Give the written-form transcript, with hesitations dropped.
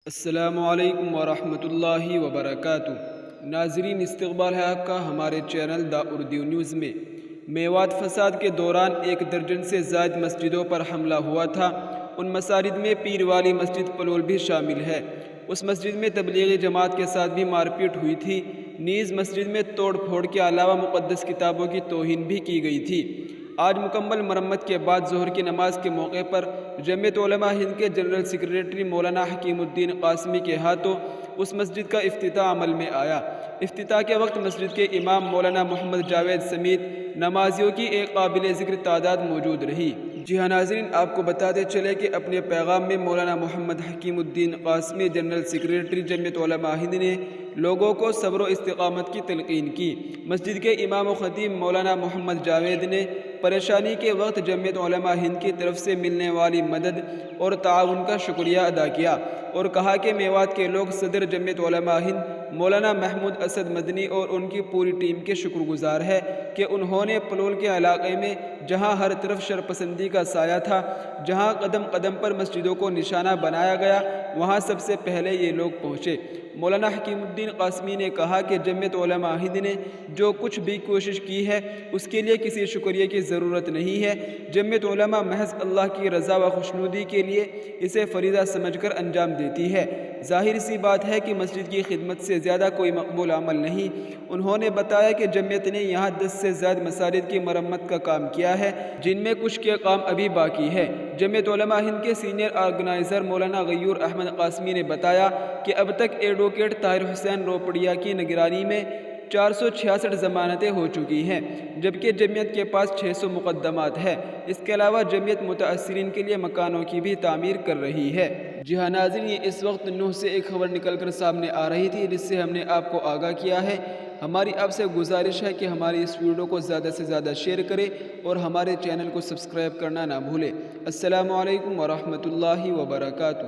السلام علیکم ورحمۃ اللہ وبرکاتہ۔ ناظرین، استقبال ہے آپ کا ہمارے چینل دا اردو نیوز میں۔ میوات فساد کے دوران 1 درجن سے زائد مسجدوں پر حملہ ہوا تھا۔ ان مساجد میں پیر والی مسجد پلول بھی شامل ہے۔ اس مسجد میں تبلیغی جماعت کے ساتھ بھی مار پیٹ ہوئی تھی۔ نیز مسجد میں توڑ پھوڑ کے علاوہ مقدس کتابوں کی توہین بھی کی گئی تھی۔ آج مکمل مرمت کے بعد ظہر کی نماز کے موقع پر جمعیت علماء ہند کے جنرل سیکریٹری مولانا حکیم الدین قاسمی کے ہاتھوں اس مسجد کا افتتاح عمل میں آیا۔ افتتاح کے وقت مسجد کے امام مولانا محمد جاوید سمیت نمازیوں کی ایک قابل ذکر تعداد موجود رہی۔ جی ہاں ناظرین، آپ کو بتاتے چلے کہ اپنے پیغام میں مولانا محمد حکیم الدین قاسمی جنرل سیکریٹری جمعیت علماء ہند نے لوگوں کو صبر و استقامت کی تلقین کی۔ مسجد کے امام و خطیب مولانا محمد جاوید نے پریشانی کے وقت جمعیت علماء ہند کی طرف سے ملنے والی مدد اور تعاون کا شکریہ ادا کیا اور کہا کہ میوات کے لوگ صدر جمعیت علماء ہند مولانا محمود اسد مدنی اور ان کی پوری ٹیم کے شکر گزار ہے کہ انہوں نے پلول کے علاقے میں جہاں ہر طرف شرپسندی کا سایہ تھا، جہاں قدم قدم پر مسجدوں کو نشانہ بنایا گیا، وہاں سب سے پہلے یہ لوگ پہنچے۔ مولانا حکیم الدین قاسمی نے کہا کہ جمعیت علماء ہند نے جو کچھ بھی کوشش کی ہے اس کے لیے کسی شکریہ کی ضرورت نہیں ہے۔ جمعیت علماء محض اللہ کی رضا و خوشنودی کے لیے اسے فریضہ سمجھ کر انجام دیتی ہے۔ ظاہر سی بات ہے کہ مسجد کی خدمت سے زیادہ کوئی مقبول عمل نہیں۔ انہوں نے بتایا کہ جمعیت نے یہاں 10 سے زائد مساجد کی مرمت کا کام کیا ہے، جن میں کچھ کے کام ابھی باقی ہے۔ جمعیت علماء ہند کے سینئر آرگنائزر مولانا غیور احمد قاسمی نے بتایا کہ اب تک ایڈوکیٹ طاہر حسین روپڑیا کی نگرانی میں 466 ضمانتیں ہو چکی ہیں، جبکہ جمعیت کے پاس 600 مقدمات ہے۔ اس کے علاوہ جمعیت متاثرین کے لیے مکانوں کی بھی تعمیر کر رہی ہے۔ جی ہاں ناظرین، یہ اس وقت نوح سے ایک خبر نکل کر سامنے آ رہی تھی جس سے ہم نے آپ کو آگاہ کیا ہے۔ ہماری آپ سے گزارش ہے کہ ہماری اس ویڈیو کو زیادہ سے زیادہ شیئر کریں اور ہمارے چینل کو سبسکرائب کرنا نہ بھولیں۔ السلام علیکم ورحمۃ اللہ وبرکاتہ۔